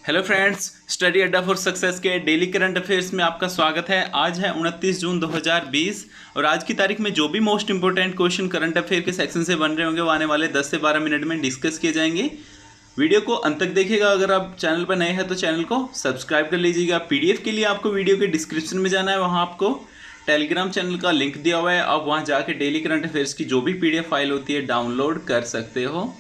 Hello friends, study अड्डा for success के daily current affairs में आपका स्वागत है। आज है 29 जून 2020 और आज की तारीख में जो भी most important question current affair के सेक्शन से बन रहे होंगे वो आने वाले 10 से 12 मिनट में डिस्कस किए जाएंगे। वीडियो को अंत तक देखिएगा। अगर आप चैनल पर नए हैं तो चैनल को सब्सक्राइब कर लीजिएगा। पीडीएफ के लिए आपको वीडियो के डिस्क्रिप्शन में जाना है, वहाँ आपको टेलीग्राम चैनल का लिंक दिया हुआ है। आप वहाँ जाके डेली करंट अफेयर्स की जो भी पीडीएफ फाइल होती है डाउनलोड कर सकते हो।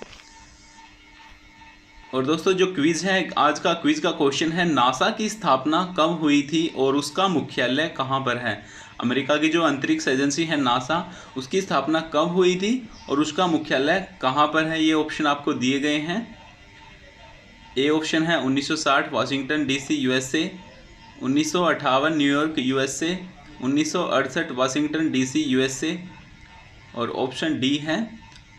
और दोस्तों, जो क्विज है, आज का क्विज का क्वेश्चन है, नासा की स्थापना कब हुई थी और उसका मुख्यालय कहाँ पर है। अमेरिका की जो अंतरिक्ष एजेंसी है नासा, उसकी स्थापना कब हुई थी और उसका मुख्यालय कहाँ पर है। ये ऑप्शन आपको दिए गए हैं। ए ऑप्शन है 1960 Washington DC USA, 1958 New York USA, 1968 Washington DC USA और ऑप्शन डी है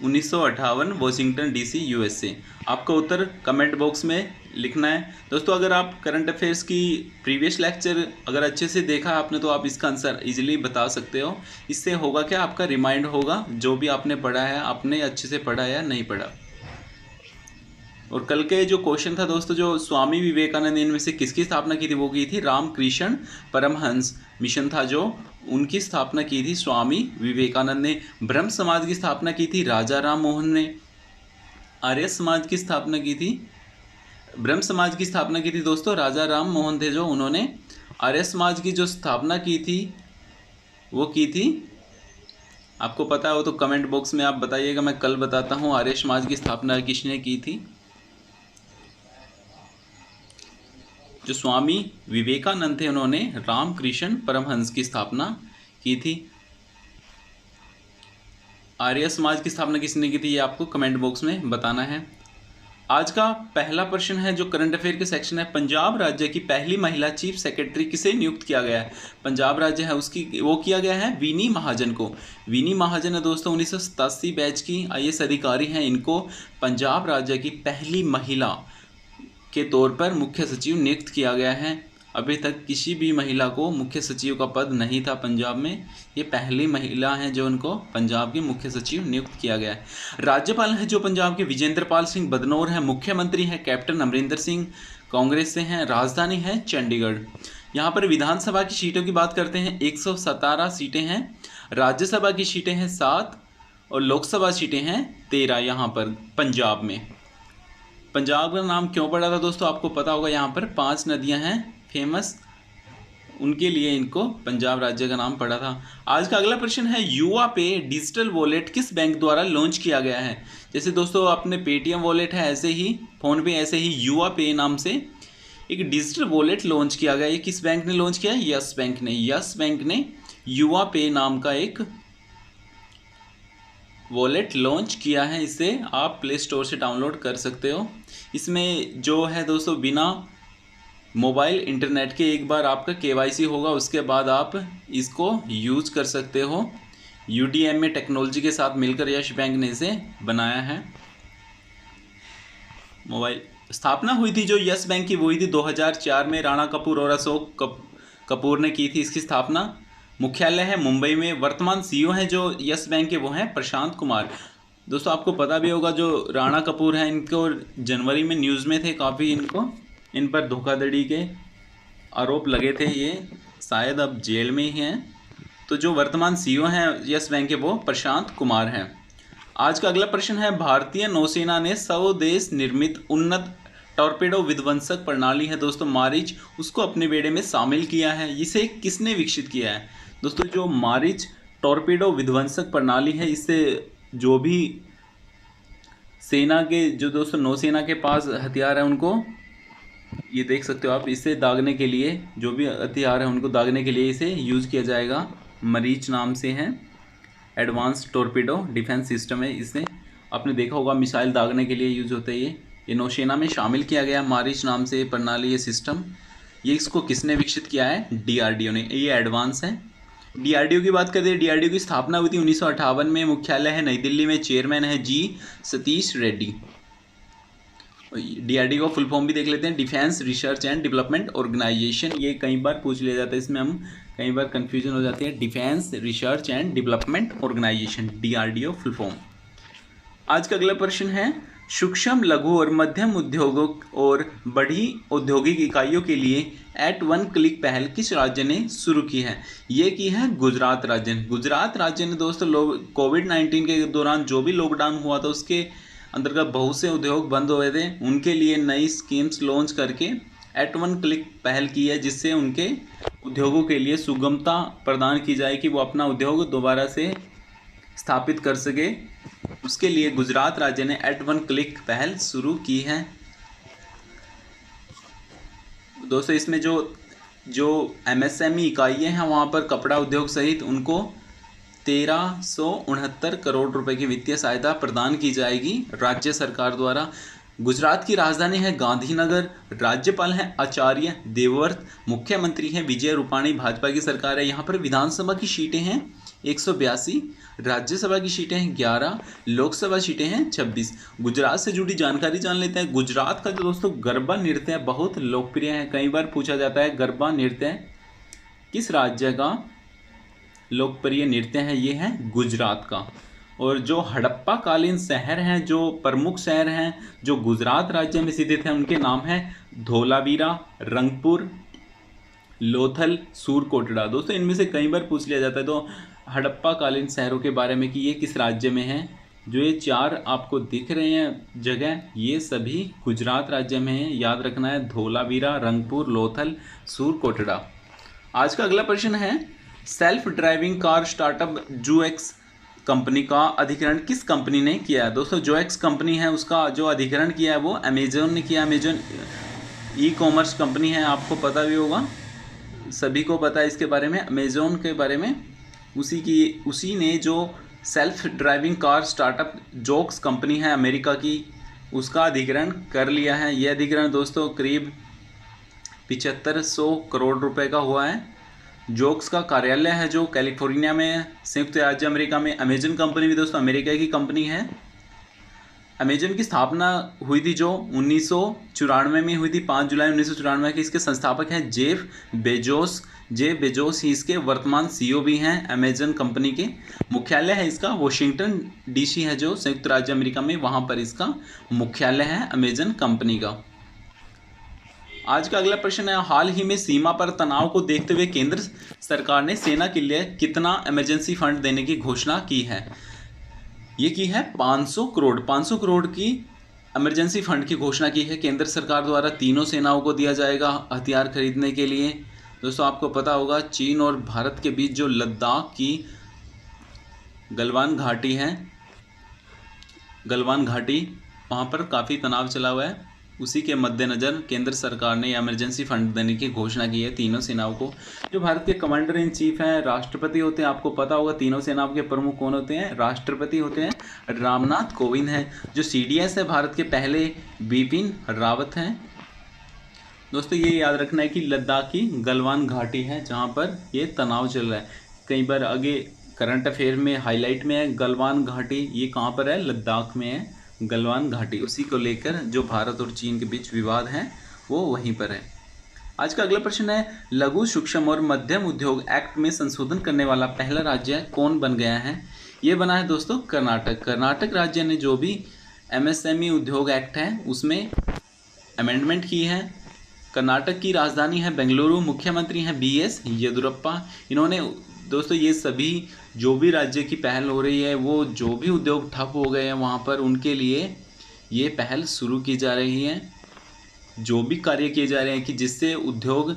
1958 वाशिंगटन डीसी यूएसए। आपका उत्तर कमेंट बॉक्स में लिखना है। दोस्तों, अगर आप करंट अफेयर्स की प्रीवियस लेक्चर अगर अच्छे से देखा आपने तो आप इसका आंसर इजीली बता सकते हो। इससे होगा क्या, आपका रिमाइंड होगा जो भी आपने पढ़ा है, आपने अच्छे से पढ़ा या नहीं पढ़ा। और कल के जो क्वेश्चन था दोस्तों, जो स्वामी विवेकानंद इनमें से किसकी स्थापना की थी, वो की थी रामकृष्ण परमहंस मिशन था जो उनकी स्थापना की थी स्वामी विवेकानंद ने। ब्रह्म समाज की स्थापना की थी राजा राम मोहन ने। आर्य समाज की स्थापना की थी, ब्रह्म समाज की स्थापना की थी दोस्तों राजा राम मोहन थे जो उन्होंने। आर्य समाज की जो स्थापना की थी वो की थी, आपको पता हो तो कमेंट बॉक्स में आप बताइएगा, मैं कल बताता हूँ आर्य समाज की स्थापना किसने की थी। जो स्वामी विवेकानंद थे उन्होंने रामकृष्ण परमहंस की स्थापना की थी। आर्य समाज की स्थापना किसने की थी ये आपको कमेंट बॉक्स में बताना है। आज का पहला प्रश्न है जो करंट अफेयर के सेक्शन है, पंजाब राज्य की पहली महिला चीफ सेक्रेटरी किसे नियुक्त किया गया है। पंजाब राज्य है उसकी वो किया गया है विनी महाजन को। विनी महाजन है दोस्तों 1987 बैच की आईएएस अधिकारी हैं। इनको पंजाब राज्य की पहली महिला के तौर पर मुख्य सचिव नियुक्त किया गया है। अभी तक किसी भी महिला को मुख्य सचिव का पद नहीं था पंजाब में, ये पहली महिला हैं जो उनको पंजाब की मुख्य सचिव नियुक्त किया गया है। राज्यपाल हैं जो पंजाब के विजेंद्र पाल सिंह बदनौर हैं। मुख्यमंत्री हैं कैप्टन अमरिंदर सिंह, कांग्रेस से हैं। राजधानी है चंडीगढ़। यहाँ पर विधानसभा की सीटों की बात करते हैं, 117 सीटें हैं। राज्यसभा की सीटें हैं 7 और लोकसभा सीटें हैं 13 यहाँ पर पंजाब में। पंजाब का नाम क्यों पड़ा था दोस्तों, आपको पता होगा। यहाँ पर 5 नदियाँ हैं फेमस, उनके लिए इनको पंजाब राज्य का नाम पड़ा था। आज का अगला प्रश्न है, युवा पे डिजिटल वॉलेट किस बैंक द्वारा लॉन्च किया गया है। जैसे दोस्तों अपने पेटीएम वॉलेट है, ऐसे ही फोन पे, ऐसे ही युवा पे नाम से एक डिजिटल वॉलेट लॉन्च किया गया। ये किस बैंक ने लॉन्च किया है, यस बैंक ने। यस बैंक ने युवा पे नाम का एक वॉलेट लॉन्च किया है। इसे आप प्ले स्टोर से डाउनलोड कर सकते हो। इसमें जो है दोस्तों, बिना मोबाइल इंटरनेट के एक बार आपका केवाईसी होगा, उसके बाद आप इसको यूज कर सकते हो। यूडीएमए टेक्नोलॉजी के साथ मिलकर यस बैंक ने इसे बनाया है। मोबाइल स्थापना हुई थी जो यस बैंक की, वो हुई थी 2004 में। राणा कपूर और अशोक कपूर ने की थी इसकी स्थापना। मुख्यालय है मुंबई में। वर्तमान सीईओ हैं जो यस बैंक के, वो हैं प्रशांत कुमार। दोस्तों आपको पता भी होगा जो राणा कपूर हैं, इनको जनवरी में न्यूज़ में थे काफ़ी, इन पर धोखाधड़ी के आरोप लगे थे। ये शायद अब जेल में ही हैं। तो जो वर्तमान सीईओ हैं यस बैंक के, वो प्रशांत कुमार हैं। आज का अगला प्रश्न है, भारतीय नौसेना ने स्वदेश निर्मित उन्नत टॉर्पेडो विध्वंसक प्रणाली है दोस्तों मारिच, उसको अपने बेड़े में शामिल किया है। इसे किसने विकसित किया है। दोस्तों जो मारिच टॉर्पेडो विध्वंसक प्रणाली है, इससे जो भी सेना के, जो दोस्तों नौसेना के पास हथियार है उनको, ये देख सकते हो आप, इसे दागने के लिए, जो भी हथियार है उनको दागने के लिए इसे यूज़ किया जाएगा। मरीच नाम से है, एडवांस टॉर्पेडो डिफेंस सिस्टम है। इसे आपने देखा होगा मिसाइल दागने के लिए यूज होता है। ये नौसेना में शामिल किया गया मारिच नाम से प्रणाली, ये सिस्टम। ये इसको किसने विकसित किया है, डीआरडीओ ने। ये एडवांस है। डीआरडीओ की बात करते हैं, डीआरडीओ की स्थापना हुई थी 1958 में। मुख्यालय है नई दिल्ली में। चेयरमैन है जी सतीश रेड्डी। डीआरडीओ का फुल फॉर्म भी देख लेते हैं, defence research and development organisation. ये कई बार पूछ लिया जाता है, इसमें हम कई बार कंफ्यूजन हो जाती है। Defence research and development organisation, DRDO full form. आज का अगला प्रश्न है, सूक्ष्म लघु और मध्यम उद्योगों और बड़ी औद्योगिक इकाइयों के लिए एट वन क्लिक पहल किस राज्य ने शुरू की है? ये की है गुजरात राज्य ने। गुजरात राज्य ने दोस्तों कोविड-19 के दौरान जो भी लॉकडाउन हुआ था उसके अंतर्गत बहुत से उद्योग बंद हुए थे, उनके लिए नई स्कीम्स लॉन्च करके एट वन क्लिक पहल की है, जिससे उनके उद्योगों के लिए सुगमता प्रदान की जाए कि वो अपना उद्योग दोबारा से स्थापित कर सके। उसके लिए गुजरात राज्य ने एट वन क्लिक पहल शुरू की है। दोस्तों इसमें जो एमएसएमई इकाइयाँ हैं वहाँ पर कपड़ा उद्योग सहित उनको 1369 करोड़ रुपए की वित्तीय सहायता प्रदान की जाएगी राज्य सरकार द्वारा। गुजरात की राजधानी है गांधीनगर, राज्यपाल हैं आचार्य देवव्रत, मुख्यमंत्री हैं विजय रूपाणी, भाजपा की सरकार है। यहाँ पर विधानसभा की सीटें हैं 182, राज्यसभा की सीटें हैं 11, लोकसभा सीटें हैं 26। गुजरात से जुड़ी जानकारी जान लेते हैं। गुजरात का जो दोस्तों गरबा नृत्य है बहुत लोकप्रिय है। कई बार पूछा जाता है गरबा नृत्य किस राज्य का लोकप्रिय नृत्य है? ये है गुजरात का। और जो हड़प्पा कालीन शहर हैं, जो प्रमुख शहर हैं जो गुजरात राज्य में स्थित हैं, उनके नाम हैं धोलावीरा, रंगपुर, लोथल, सूरकोटड़ा। दोस्तों इनमें से कई बार पूछ लिया जाता है तो हड़प्पा कालीन शहरों के बारे में कि ये किस राज्य में है। जो ये 4 आपको दिख रहे हैं जगह, ये सभी गुजरात राज्य में है। याद रखना है धोलावीरा, रंगपुर, लोथल, सूरकोटड़ा। आज का अगला प्रश्न है self driving car startup Zoox company का अधिग्रहण किस कंपनी ने किया है? दोस्तों जोएक्स कंपनी है, उसका जो अधिग्रहण किया है वो अमेजोन ने किया। अमेजोन ई कॉमर्स कंपनी है, आपको पता भी होगा, सभी को पता है इसके बारे में, अमेजोन के बारे में। उसी ने जो self driving car startup jokes company है अमेरिका की, उसका अधिग्रहण कर लिया है। यह अधिग्रहण दोस्तों करीब 7500 करोड़ रुपए का हुआ है। जोक्स का कार्यालय है जो कैलिफोर्निया में, संयुक्त राज्य अमेरिका में। अमेजन कंपनी भी दोस्तों अमेरिका की कंपनी है। अमेजन की स्थापना हुई थी जो 1994 में हुई थी, 5 जुलाई 1994 के। इसके संस्थापक हैं जेफ बेजोस। जेफ बेजोस ही इसके वर्तमान सीईओ भी हैं अमेजन कंपनी के। मुख्यालय है इसका वॉशिंगटन डीसी है जो संयुक्त राज्य अमेरिका में, वहाँ पर इसका मुख्यालय है अमेजन कंपनी का। आज का अगला प्रश्न है हाल ही में सीमा पर तनाव को देखते हुए केंद्र सरकार ने सेना के लिए कितना इमरजेंसी फंड देने की घोषणा की है? ये की है 500 करोड़। 500 करोड़ की इमरजेंसी फंड की घोषणा की है केंद्र सरकार द्वारा। तीनों सेनाओं को दिया जाएगा हथियार खरीदने के लिए। दोस्तों आपको पता होगा चीन और भारत के बीच जो लद्दाख की गलवान घाटी है, गलवान घाटी, वहाँ पर काफ़ी तनाव चला हुआ है। उसी के मद्देनज़र केंद्र सरकार ने इमरजेंसी फंड देने की घोषणा की है तीनों सेनाओं को। जो भारत के कमांडर इन चीफ हैं राष्ट्रपति होते हैं, आपको पता होगा तीनों सेनाओं के प्रमुख कौन होते हैं? राष्ट्रपति होते हैं रामनाथ कोविंद हैं। जो सीडीएस है भारत के पहले बिपिन रावत हैं। दोस्तों ये याद रखना है कि लद्दाख की गलवान घाटी है जहाँ पर ये तनाव चल रहा है। कई बार आगे करंट अफेयर में हाईलाइट में है गलवान घाटी, ये कहाँ पर है? लद्दाख में है गलवान घाटी। उसी को लेकर जो भारत और चीन के बीच विवाद है वो वहीं पर है। आज का अगला प्रश्न है लघु सूक्ष्म और मध्यम उद्योग एक्ट में संशोधन करने वाला पहला राज्य कौन बन गया है? ये बना है दोस्तों कर्नाटक। कर्नाटक राज्य ने जो भी एमएसएमई उद्योग एक्ट है उसमें अमेंडमेंट की है। कर्नाटक की राजधानी है बेंगलुरु, मुख्यमंत्री हैं बीएस येदियुरप्पा। इन्होंने दोस्तों ये सभी जो भी राज्य की पहल हो रही है, वो जो भी उद्योग ठप हो गए हैं वहाँ पर उनके लिए ये पहल शुरू की जा रही है। जो भी कार्य किए जा रहे हैं कि जिससे उद्योग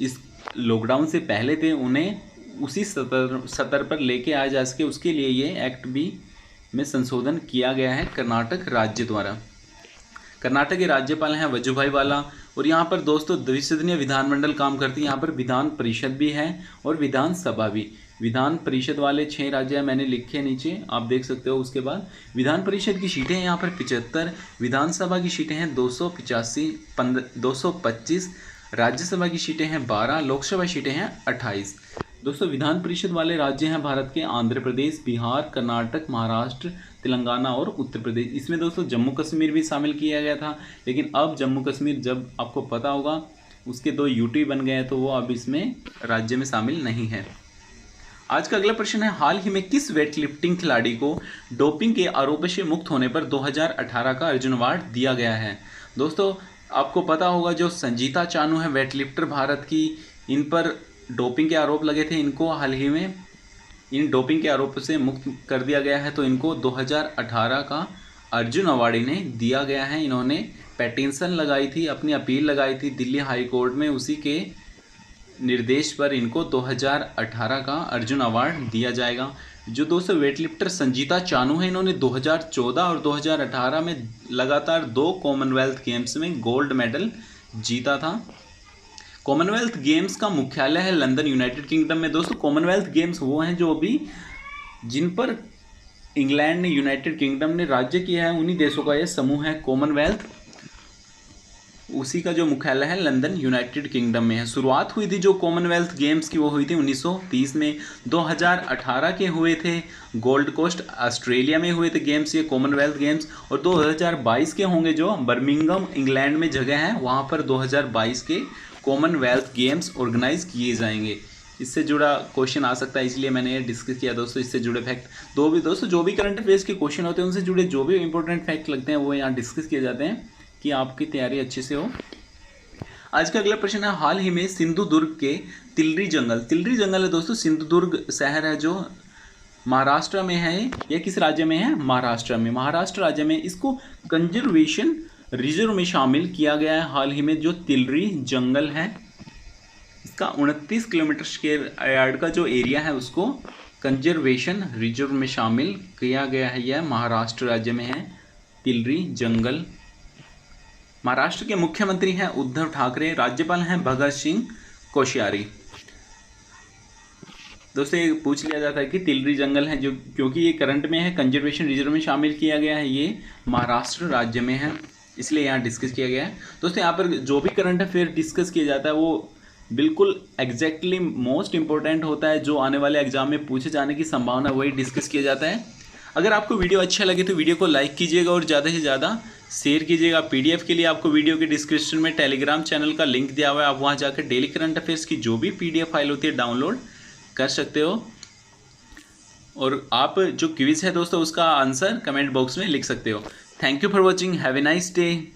इस लॉकडाउन से पहले थे उन्हें उसी स्तर पर लेके आया जा सके, उसके लिए ये एक्ट भी में संशोधन किया गया है कर्नाटक राज्य द्वारा। कर्नाटक के राज्यपाल हैं वजुभाई वाला। और यहाँ पर दोस्तों द्विसदनीय विधानमंडल काम करती है। यहाँ पर विधान परिषद भी है और विधानसभा भी। विधान परिषद वाले 6 राज्य मैंने लिखे नीचे, आप देख सकते हो। उसके बाद विधान परिषद की सीटें हैं यहाँ पर 75, विधानसभा की सीटें हैं 225, राज्यसभा की सीटें हैं 12, लोकसभा सीटें हैं 28। दोस्तों विधान परिषद वाले राज्य हैं भारत के आंध्र प्रदेश, बिहार, कर्नाटक, महाराष्ट्र, तेलंगाना और उत्तर प्रदेश। इसमें दोस्तों जम्मू कश्मीर भी शामिल किया गया था, लेकिन अब जम्मू कश्मीर जब आपको पता होगा उसके 2 यूटी बन गए हैं तो वो अब इसमें राज्य में शामिल नहीं है। आज का अगला प्रश्न है, हाल ही में किस वेट लिफ्टिंग खिलाड़ी को डोपिंग के आरोप से मुक्त होने पर 2018 का अर्जुन अवार्ड दिया गया है? दोस्तों, आपको पता होगा जो संजीता चानू है वेट लिफ्टर भारत की, इन पर डोपिंग के आरोप लगे थे। इनको हाल ही में इन डोपिंग के आरोप से मुक्त कर दिया गया है, तो इनको 2018 का अर्जुन अवार्ड इन्हें दिया गया है। इन्होंने पेटिशन लगाई थी, अपनी अपील लगाई थी दिल्ली हाई कोर्ट में, उसी के निर्देश पर इनको 2018 का अर्जुन अवार्ड दिया जाएगा। जो दोस्तों वेट लिफ्टर संजीता चानू है, इन्होंने 2014 और 2018 में लगातार 2 कॉमनवेल्थ गेम्स में गोल्ड मेडल जीता था। कॉमनवेल्थ गेम्स का मुख्यालय है लंदन, यूनाइटेड किंगडम में। दोस्तों, कॉमनवेल्थ गेम्स वो हैं जो अभी जिन पर इंग्लैंड ने, यूनाइटेड किंगडम ने राज्य किया है, उन्हीं देशों का यह समूह है कॉमनवेल्थ। उसी का जो मुख्यालय है लंदन, यूनाइटेड किंगडम में है। शुरुआत हुई थी जो कॉमनवेल्थ गेम्स की, वो हुई थी 1930 में। 2018 के हुए थे गोल्ड कोस्ट ऑस्ट्रेलिया में हुए थे गेम्स, ये कॉमनवेल्थ गेम्स। और 2022 के होंगे जो बर्मिंघम इंग्लैंड में जगह है, वहाँ पर 2022 के कॉमनवेल्थ गेम्स ऑर्गेनाइज किए जाएंगे। इससे जुड़ा क्वेश्चन आ सकता है, इसलिए मैंने ये डिस्कस किया दोस्तों। इससे जुड़े फैक्ट दोस्तों जो भी करंट अफेयर्स के क्वेश्चन होते हैं, उनसे जुड़े जो भी इंपॉर्टेंट फैक्ट लगते हैं, वो यहाँ डिस्कस किए जाते हैं कि आपकी तैयारी अच्छे से हो। आज का अगला प्रश्न है, हाल ही में सिंधुदुर्ग के तिलरी जंगल है दोस्तों, सिंधुदुर्ग शहर है जो महाराष्ट्र में है। यह किस राज्य में है? महाराष्ट्र में। महाराष्ट्र राज्य में इसको कंजर्वेशन रिजर्व में शामिल किया गया है। हाल ही में जो तिलरी जंगल है, इसका 29 किलोमीटर स्क्वायर यार्ड का जो एरिया है, उसको कंजर्वेशन रिजर्व में शामिल किया गया है। यह महाराष्ट्र राज्य में है तिलरी जंगल। महाराष्ट्र के मुख्यमंत्री हैं उद्धव ठाकरे, राज्यपाल हैं भगत सिंह कोश्यारी। दोस्तों, ये पूछ लिया जाता है कि तिलरी जंगल है जो, क्योंकि ये करंट में है, कंजर्वेशन रिजर्व में शामिल किया गया है, ये महाराष्ट्र राज्य में है, इसलिए यहाँ डिस्कस किया गया है। दोस्तों, यहाँ पर जो भी करंट अफेयर डिस्कस किया जाता है वो बिल्कुल एग्जैक्टली मोस्ट इंपॉर्टेंट होता है, जो आने वाले एग्जाम में पूछे जाने की संभावना, वही डिस्कस किया जाता है। अगर आपको वीडियो अच्छा लगे तो वीडियो को लाइक कीजिएगा और ज़्यादा से ज़्यादा शेयर कीजिएगा। पीडीएफ के लिए आपको वीडियो के डिस्क्रिप्शन में टेलीग्राम चैनल का लिंक दिया हुआ है, आप वहाँ जाकर डेली करंट अफेयर्स की जो भी पीडीएफ फाइल होती है डाउनलोड कर सकते हो। और आप जो क्विज है दोस्तों, उसका आंसर कमेंट बॉक्स में लिख सकते हो। Thank you for watching, have a nice day.